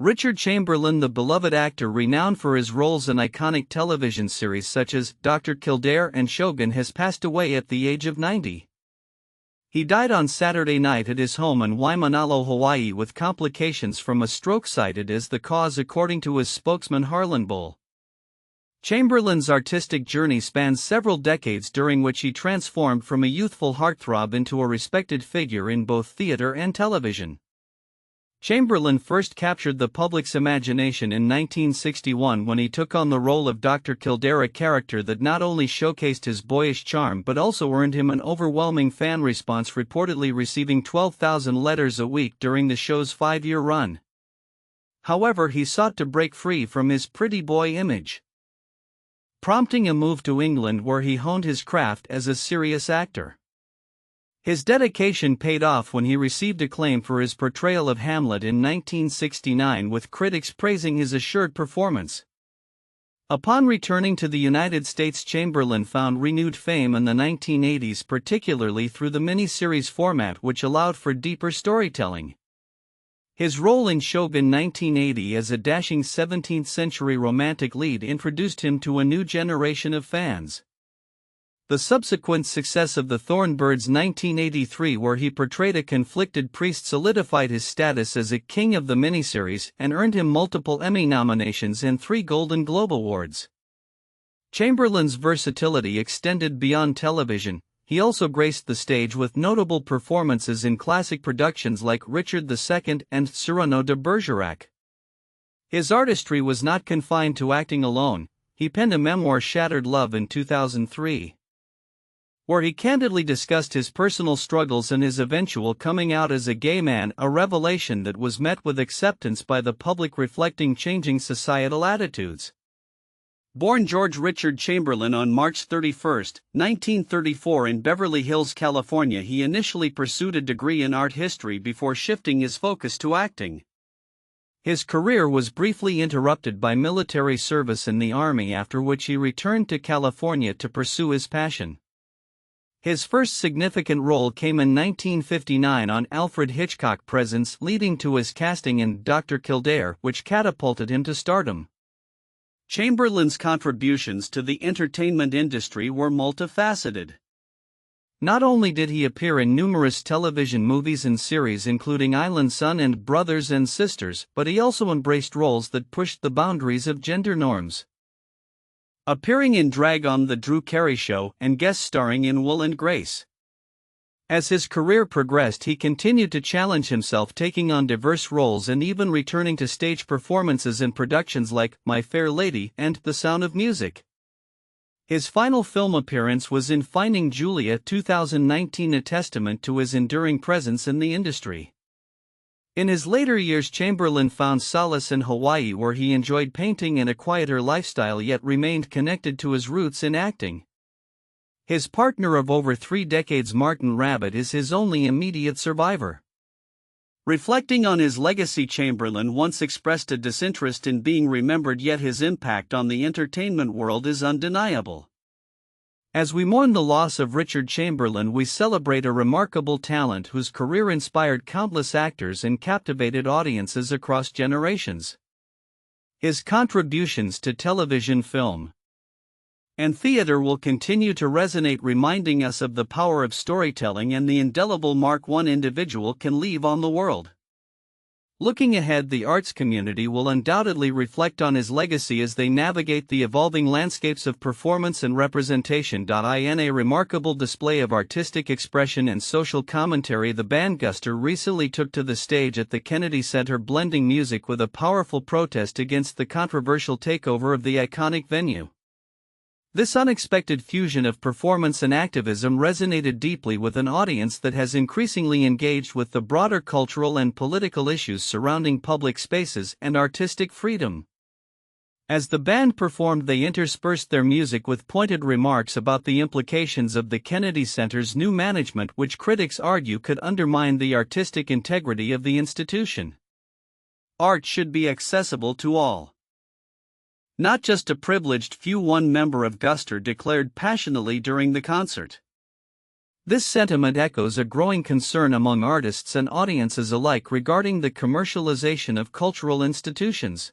Richard Chamberlain, the beloved actor renowned for his roles in iconic television series such as Dr. Kildare and Shogun, has passed away at the age of 90. He died on Saturday night at his home in Waimanalo, Hawaii, with complications from a stroke cited as the cause, according to his spokesman Harlan Bull. Chamberlain's artistic journey spans several decades, during which he transformed from a youthful heartthrob into a respected figure in both theater and television. Chamberlain first captured the public's imagination in 1961 when he took on the role of Dr. Kildare, a character that not only showcased his boyish charm but also earned him an overwhelming fan response, reportedly receiving 12,000 letters a week during the show's 5-year run. However, he sought to break free from his pretty boy image, prompting a move to England where he honed his craft as a serious actor. His dedication paid off when he received acclaim for his portrayal of Hamlet in 1969, with critics praising his assured performance. Upon returning to the United States, Chamberlain found renewed fame in the 1980s, particularly through the miniseries format, which allowed for deeper storytelling. His role in Shogun 1980 as a dashing 17th-century romantic lead introduced him to a new generation of fans. The subsequent success of the Thorn Birds 1983, where he portrayed a conflicted priest, solidified his status as a king of the miniseries and earned him multiple Emmy nominations and 3 Golden Globe Awards. Chamberlain's versatility extended beyond television. He also graced the stage with notable performances in classic productions like Richard II and Cyrano de Bergerac. His artistry was not confined to acting alone. He penned a memoir, Shattered Love, in 2003. Where he candidly discussed his personal struggles and his eventual coming out as a gay man, a revelation that was met with acceptance by the public, reflecting changing societal attitudes. Born George Richard Chamberlain on March 31, 1934 in Beverly Hills, California, he initially pursued a degree in art history before shifting his focus to acting. His career was briefly interrupted by military service in the Army, after which he returned to California to pursue his passion. His first significant role came in 1959 on Alfred Hitchcock Presents, leading to his casting in Dr. Kildare, which catapulted him to stardom. Chamberlain's contributions to the entertainment industry were multifaceted. Not only did he appear in numerous television movies and series including Island Son and Brothers and Sisters, but he also embraced roles that pushed the boundaries of gender norms, appearing in drag on The Drew Carey Show and guest starring in Will and Grace. As his career progressed, he continued to challenge himself, taking on diverse roles and even returning to stage performances in productions like My Fair Lady and The Sound of Music. His final film appearance was in Finding Julia 2019, a testament to his enduring presence in the industry. In his later years, Chamberlain found solace in Hawaii, where he enjoyed painting and a quieter lifestyle, yet remained connected to his roots in acting. His partner of over 3 decades, Martin Rabbit, is his only immediate survivor. Reflecting on his legacy, Chamberlain once expressed a disinterest in being remembered, yet his impact on the entertainment world is undeniable. As we mourn the loss of Richard Chamberlain, we celebrate a remarkable talent whose career inspired countless actors and captivated audiences across generations. His contributions to television, film, and theater will continue to resonate, reminding us of the power of storytelling and the indelible mark one individual can leave on the world. Looking ahead, the arts community will undoubtedly reflect on his legacy as they navigate the evolving landscapes of performance and representation. In a remarkable display of artistic expression and social commentary, the band Guster recently took to the stage at the Kennedy Center, blending music with a powerful protest against the controversial takeover of the iconic venue. This unexpected fusion of performance and activism resonated deeply with an audience that has increasingly engaged with the broader cultural and political issues surrounding public spaces and artistic freedom. As the band performed, they interspersed their music with pointed remarks about the implications of the Kennedy Center's new management, which critics argue could undermine the artistic integrity of the institution. Art should be accessible to all, not just a privileged few, one member of Guster declared passionately during the concert. This sentiment echoes a growing concern among artists and audiences alike regarding the commercialization of cultural institutions.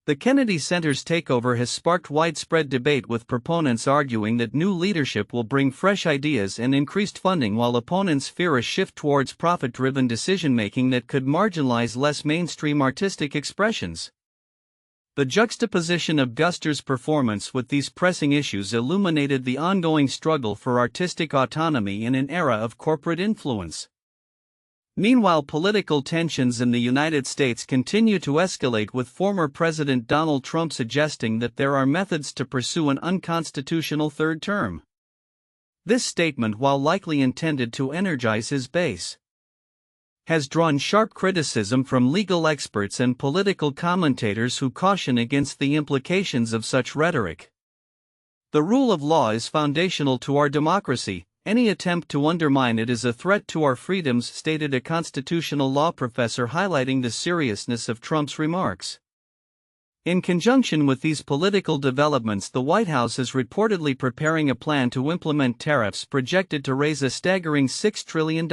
The Kennedy Center's takeover has sparked widespread debate, with proponents arguing that new leadership will bring fresh ideas and increased funding, while opponents fear a shift towards profit-driven decision-making that could marginalize less mainstream artistic expressions. The juxtaposition of Guster's performance with these pressing issues illuminated the ongoing struggle for artistic autonomy in an era of corporate influence. Meanwhile, political tensions in the United States continue to escalate, with former President Donald Trump suggesting that there are methods to pursue an unconstitutional third term. This statement, while likely intended to energize his base, has drawn sharp criticism from legal experts and political commentators who caution against the implications of such rhetoric. The rule of law is foundational to our democracy. Any attempt to undermine it is a threat to our freedoms, stated a constitutional law professor, highlighting the seriousness of Trump's remarks. In conjunction with these political developments, the White House is reportedly preparing a plan to implement tariffs projected to raise a staggering $6 trillion.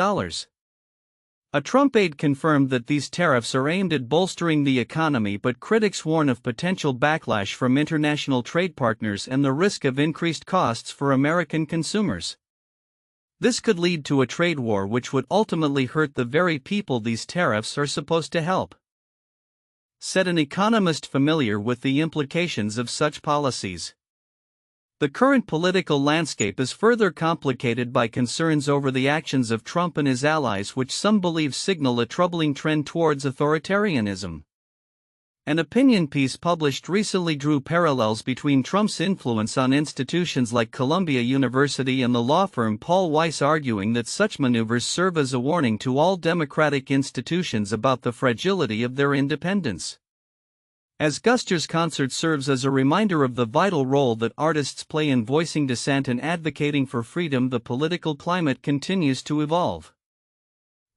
A Trump aide confirmed that these tariffs are aimed at bolstering the economy, but critics warn of potential backlash from international trade partners and the risk of increased costs for American consumers. This could lead to a trade war, which would ultimately hurt the very people these tariffs are supposed to help, said an economist familiar with the implications of such policies. The current political landscape is further complicated by concerns over the actions of Trump and his allies, which some believe signal a troubling trend towards authoritarianism. An opinion piece published recently drew parallels between Trump's influence on institutions like Columbia University and the law firm Paul Weiss, arguing that such maneuvers serve as a warning to all democratic institutions about the fragility of their independence. As Guster's concert serves as a reminder of the vital role that artists play in voicing dissent and advocating for freedom, the political climate continues to evolve.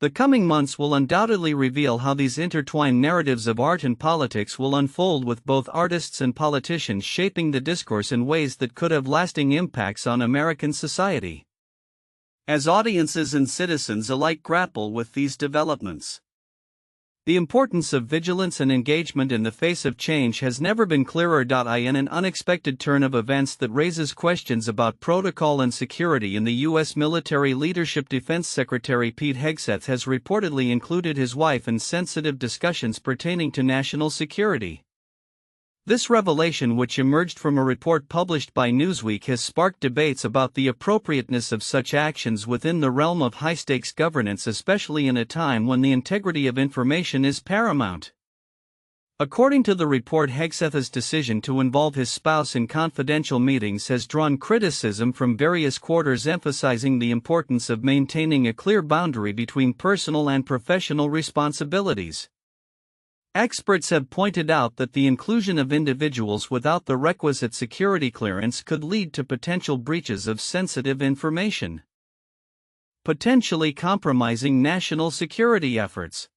The coming months will undoubtedly reveal how these intertwined narratives of art and politics will unfold, with both artists and politicians shaping the discourse in ways that could have lasting impacts on American society. As audiences and citizens alike grapple with these developments, the importance of vigilance and engagement in the face of change has never been clearer. In an unexpected turn of events that raises questions about protocol and security in the U.S. military leadership, Defense Secretary Pete Hegseth has reportedly included his wife in sensitive discussions pertaining to national security. This revelation, which emerged from a report published by Newsweek, has sparked debates about the appropriateness of such actions within the realm of high-stakes governance, especially in a time when the integrity of information is paramount. According to the report, Hegseth's decision to involve his spouse in confidential meetings has drawn criticism from various quarters, emphasizing the importance of maintaining a clear boundary between personal and professional responsibilities. Experts have pointed out that the inclusion of individuals without the requisite security clearance could lead to potential breaches of sensitive information, potentially compromising national security efforts.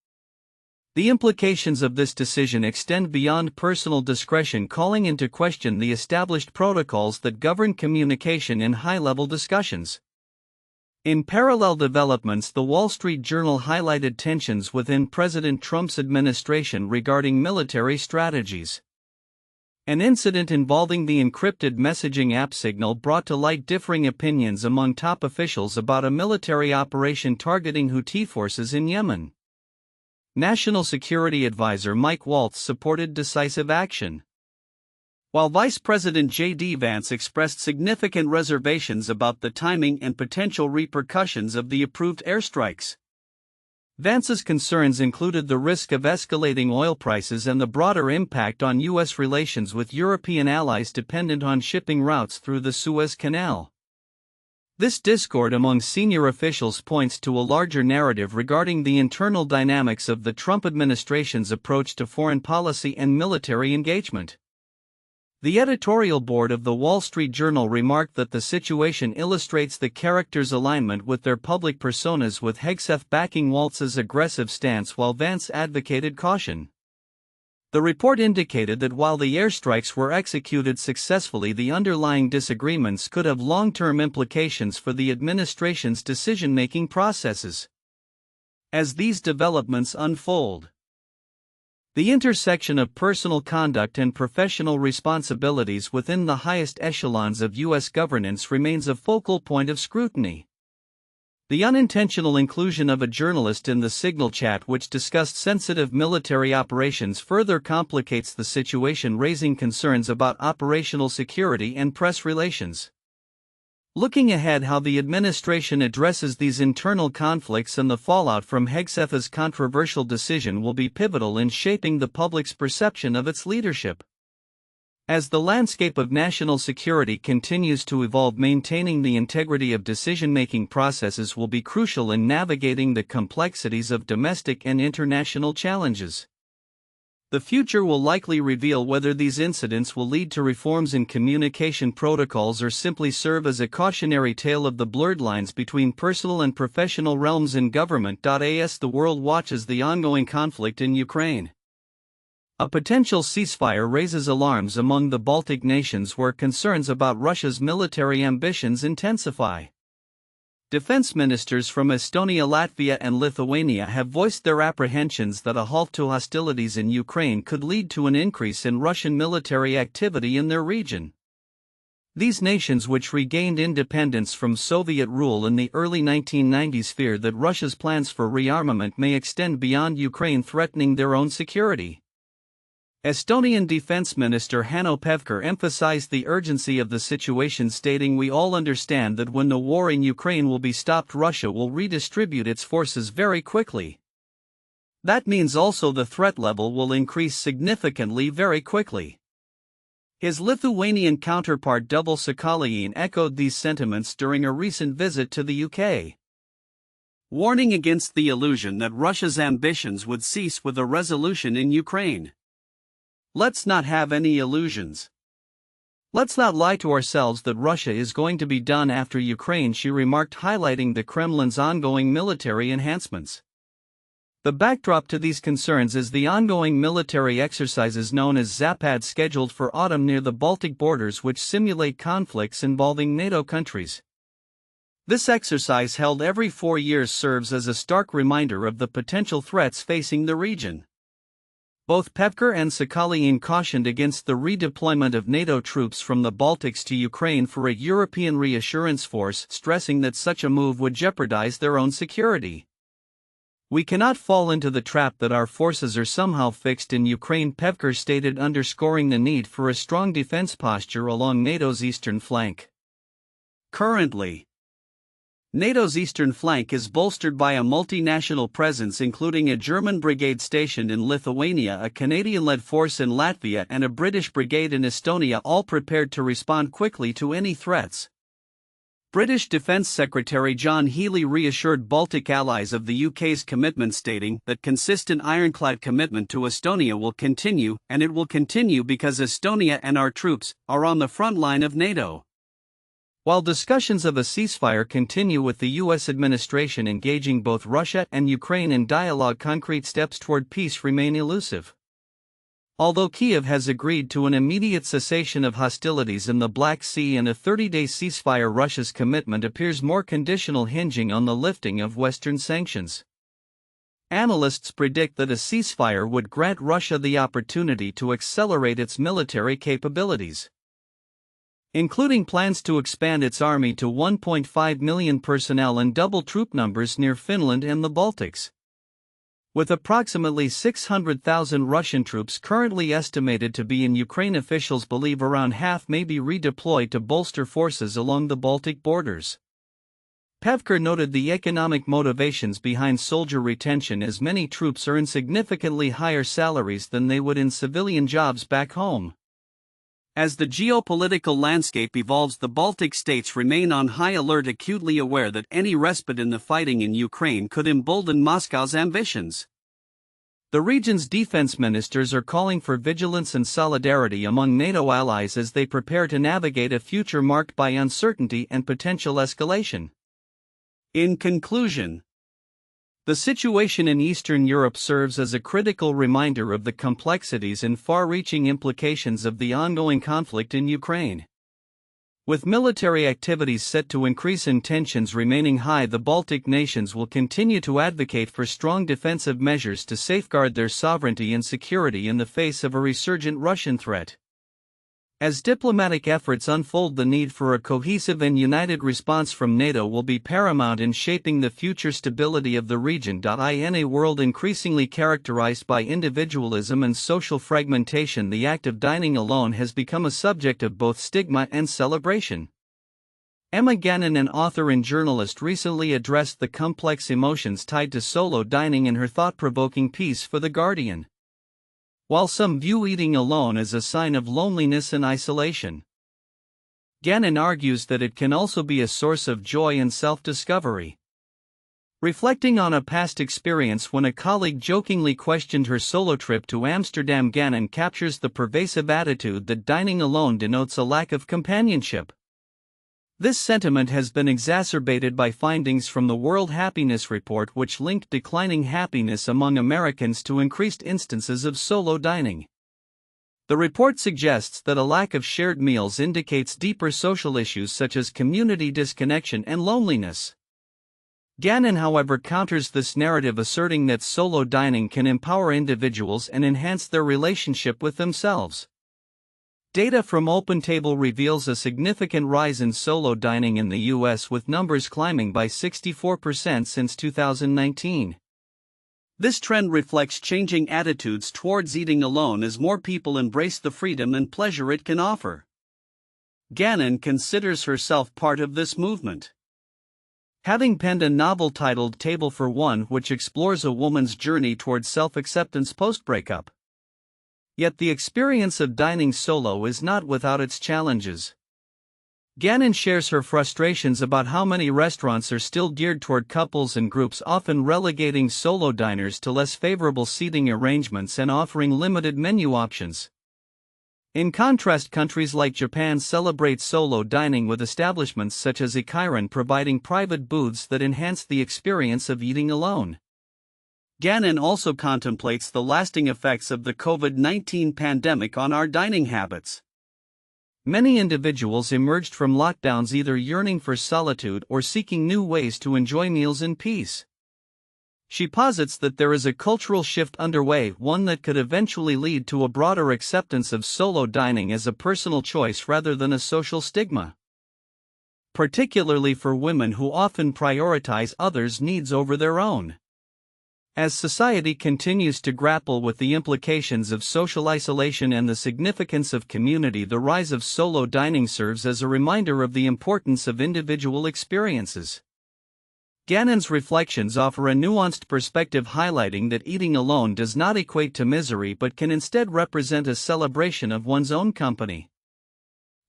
The implications of this decision extend beyond personal discretion, calling into question the established protocols that govern communication in high-level discussions. In parallel developments, the Wall Street Journal highlighted tensions within President Trump's administration regarding military strategies. An incident involving the encrypted messaging app Signal brought to light differing opinions among top officials about a military operation targeting Houthi forces in Yemen. National Security Advisor Mike Waltz supported decisive action, while Vice President J.D. Vance expressed significant reservations about the timing and potential repercussions of the approved airstrikes. Vance's concerns included the risk of escalating oil prices and the broader impact on U.S. relations with European allies dependent on shipping routes through the Suez Canal. This discord among senior officials points to a larger narrative regarding the internal dynamics of the Trump administration's approach to foreign policy and military engagement. The editorial board of the Wall Street Journal remarked that the situation illustrates the characters' alignment with their public personas, with Hegseth backing Waltz's aggressive stance while Vance advocated caution. The report indicated that while the airstrikes were executed successfully, the underlying disagreements could have long-term implications for the administration's decision-making processes. As these developments unfold, the intersection of personal conduct and professional responsibilities within the highest echelons of U.S. governance remains a focal point of scrutiny. The unintentional inclusion of a journalist in the Signal chat which discussed sensitive military operations further complicates the situation, raising concerns about operational security and press relations. Looking ahead, how the administration addresses these internal conflicts and the fallout from Hegseth's controversial decision will be pivotal in shaping the public's perception of its leadership. As the landscape of national security continues to evolve, maintaining the integrity of decision-making processes will be crucial in navigating the complexities of domestic and international challenges. The future will likely reveal whether these incidents will lead to reforms in communication protocols or simply serve as a cautionary tale of the blurred lines between personal and professional realms in government. As the world watches the ongoing conflict in Ukraine, a potential ceasefire raises alarms among the Baltic nations, where concerns about Russia's military ambitions intensify. Defense ministers from Estonia, Latvia, and Lithuania have voiced their apprehensions that a halt to hostilities in Ukraine could lead to an increase in Russian military activity in their region. These nations, which regained independence from Soviet rule in the early 1990s, fear that Russia's plans for rearmament may extend beyond Ukraine, threatening their own security. Estonian Defense Minister Hanno Pevkur emphasized the urgency of the situation, stating, "We all understand that when the war in Ukraine will be stopped, Russia will redistribute its forces very quickly. That means also the threat level will increase significantly very quickly." His Lithuanian counterpart Double Sakaliin echoed these sentiments during a recent visit to the UK, warning against the illusion that Russia's ambitions would cease with a resolution in Ukraine. "Let's not have any illusions. Let's not lie to ourselves that Russia is going to be done after Ukraine," she remarked, highlighting the Kremlin's ongoing military enhancements. The backdrop to these concerns is the ongoing military exercises known as Zapad, scheduled for autumn near the Baltic borders, which simulate conflicts involving NATO countries. This exercise, held every 4 years, serves as a stark reminder of the potential threats facing the region. Both Pevkur and Sakaliin cautioned against the redeployment of NATO troops from the Baltics to Ukraine for a European reassurance force, stressing that such a move would jeopardize their own security. "We cannot fall into the trap that our forces are somehow fixed in Ukraine," Pevkur stated, underscoring the need for a strong defense posture along NATO's eastern flank. Currently, NATO's eastern flank is bolstered by a multinational presence, including a German brigade stationed in Lithuania, a Canadian-led force in Latvia, and a British brigade in Estonia, all prepared to respond quickly to any threats. British Defence Secretary John Healey reassured Baltic allies of the UK's commitment, stating that consistent ironclad commitment to Estonia will continue, and it will continue because Estonia and our troops are on the front line of NATO. While discussions of a ceasefire continue, with the U.S. administration engaging both Russia and Ukraine in dialogue, concrete steps toward peace remain elusive. Although Kyiv has agreed to an immediate cessation of hostilities in the Black Sea and a 30-day ceasefire, Russia's commitment appears more conditional, hinging on the lifting of Western sanctions. Analysts predict that a ceasefire would grant Russia the opportunity to accelerate its military capabilities, including plans to expand its army to 1.5 million personnel and double troop numbers near Finland and the Baltics. With approximately 600,000 Russian troops currently estimated to be in Ukraine, officials believe around half may be redeployed to bolster forces along the Baltic borders. Pevkur noted the economic motivations behind soldier retention, as many troops earn significantly higher salaries than they would in civilian jobs back home. As the geopolitical landscape evolves, the Baltic states remain on high alert, acutely aware that any respite in the fighting in Ukraine could embolden Moscow's ambitions. The region's defense ministers are calling for vigilance and solidarity among NATO allies as they prepare to navigate a future marked by uncertainty and potential escalation. In conclusion, The situation in Eastern Europe serves as a critical reminder of the complexities and far-reaching implications of the ongoing conflict in Ukraine. With military activities set to increase and tensions remaining high, the Baltic nations will continue to advocate for strong defensive measures to safeguard their sovereignty and security in the face of a resurgent Russian threat. As diplomatic efforts unfold, the need for a cohesive and united response from NATO will be paramount in shaping the future stability of the region. In a world increasingly characterized by individualism and social fragmentation, the act of dining alone has become a subject of both stigma and celebration. Emma Gannon, an author and journalist, recently addressed the complex emotions tied to solo dining in her thought-provoking piece for The Guardian. While some view eating alone as a sign of loneliness and isolation, Gannon argues that it can also be a source of joy and self-discovery. Reflecting on a past experience when a colleague jokingly questioned her solo trip to Amsterdam, Gannon captures the pervasive attitude that dining alone denotes a lack of companionship. This sentiment has been exacerbated by findings from the World Happiness Report, which linked declining happiness among Americans to increased instances of solo dining. The report suggests that a lack of shared meals indicates deeper social issues such as community disconnection and loneliness. Gannon, however, counters this narrative, asserting that solo dining can empower individuals and enhance their relationship with themselves. Data from OpenTable reveals a significant rise in solo dining in the U.S., with numbers climbing by 64% since 2019. This trend reflects changing attitudes towards eating alone as more people embrace the freedom and pleasure it can offer. Gannon considers herself part of this movement, having penned a novel titled Table for One, which explores a woman's journey towards self-acceptance post-breakup. Yet the experience of dining solo is not without its challenges. Gannon shares her frustrations about how many restaurants are still geared toward couples and groups, often relegating solo diners to less favorable seating arrangements and offering limited menu options. In contrast, countries like Japan celebrate solo dining, with establishments such as Ikairan providing private booths that enhance the experience of eating alone. Gannon also contemplates the lasting effects of the COVID-19 pandemic on our dining habits. Many individuals emerged from lockdowns either yearning for solitude or seeking new ways to enjoy meals in peace. She posits that there is a cultural shift underway, one that could eventually lead to a broader acceptance of solo dining as a personal choice rather than a social stigma, particularly for women who often prioritize others' needs over their own. As society continues to grapple with the implications of social isolation and the significance of community, the rise of solo dining serves as a reminder of the importance of individual experiences. Gannon's reflections offer a nuanced perspective, highlighting that eating alone does not equate to misery but can instead represent a celebration of one's own company.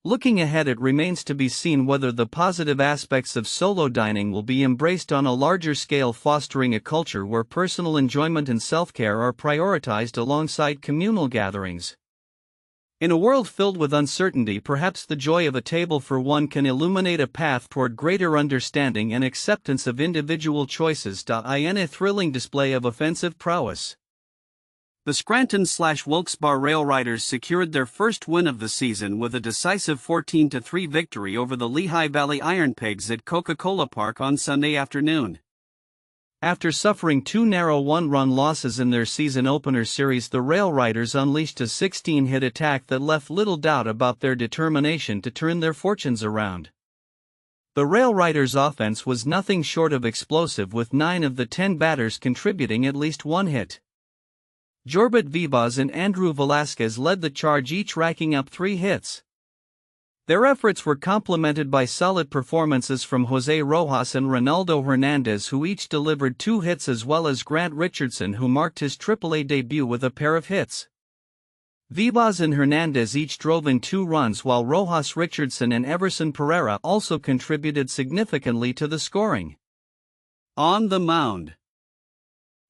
Looking ahead, it remains to be seen whether the positive aspects of solo dining will be embraced on a larger scale, fostering a culture where personal enjoyment and self-care are prioritized alongside communal gatherings. In a world filled with uncertainty, perhaps the joy of a table for one can illuminate a path toward greater understanding and acceptance of individual choices. In a thrilling display of offensive prowess, the Scranton/Wilkes-Barre Rail Riders secured their first win of the season with a decisive 14-3 victory over the Lehigh Valley Iron Pigs at Coca-Cola Park on Sunday afternoon. After suffering two narrow one-run losses in their season opener series, the Rail Riders unleashed a 16-hit attack that left little doubt about their determination to turn their fortunes around. The Rail Riders' offense was nothing short of explosive, with 9 of the 10 batters contributing at least one hit. Jorbit Vivas and Andrew Velasquez led the charge, each racking up 3 hits. Their efforts were complemented by solid performances from Jose Rojas and Ronaldo Hernandez, who each delivered 2 hits, as well as Grant Richardson, who marked his AAA debut with a pair of hits. Vivas and Hernandez each drove in 2 runs, while Rojas, Richardson and Everson Pereira also contributed significantly to the scoring. On the mound,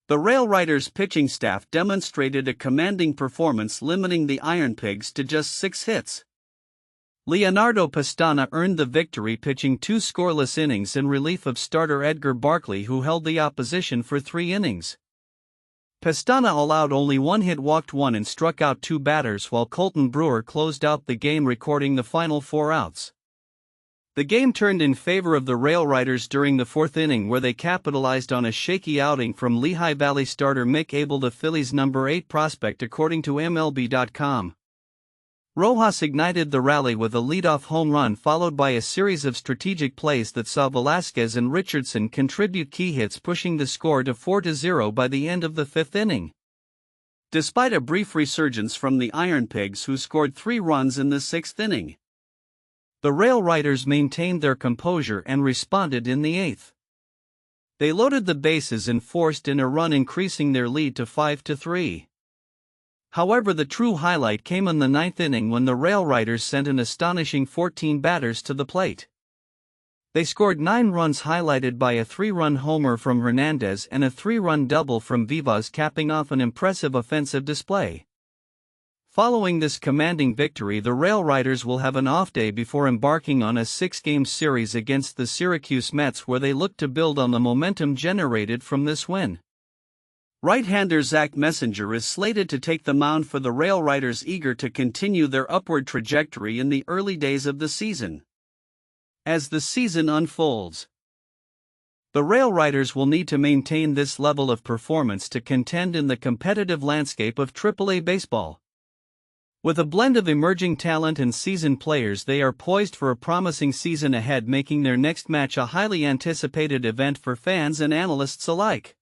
the Rail Riders' pitching staff demonstrated a commanding performance, limiting the Iron Pigs to just 6 hits. Leonardo Pastana earned the victory pitching 2 scoreless innings in relief of starter Edgar Barkley, who held the opposition for 3 innings. Pastana allowed only 1 hit, walked 1 and struck out 2 batters, while Colton Brewer closed out the game, recording the final 4 outs. The game turned in favor of the Rail Riders during the 4th inning, where they capitalized on a shaky outing from Lehigh Valley starter Mick Abel, the Phillies' number 8 prospect, according to MLB.com. Rojas ignited the rally with a leadoff home run, followed by a series of strategic plays that saw Velasquez and Richardson contribute key hits, pushing the score to 4-0 by the end of the 5th inning. Despite a brief resurgence from the Iron Pigs, who scored 3 runs in the 6th inning, the Rail Riders maintained their composure and responded in the 8th. They loaded the bases and forced in a run, increasing their lead to 5-3. However, the true highlight came in the 9th inning, when the Rail Riders sent an astonishing 14 batters to the plate. They scored 9 runs, highlighted by a 3-run homer from Hernandez and a 3-run double from Vivas, capping off an impressive offensive display. Following this commanding victory, the Rail Riders will have an off day before embarking on a 6-game series against the Syracuse Mets, where they look to build on the momentum generated from this win. Right-hander Zach Messenger is slated to take the mound for the Rail Riders, eager to continue their upward trajectory in the early days of the season. As the season unfolds, the Rail Riders will need to maintain this level of performance to contend in the competitive landscape of AAA baseball. With a blend of emerging talent and seasoned players, they are poised for a promising season ahead, making their next match a highly anticipated event for fans and analysts alike.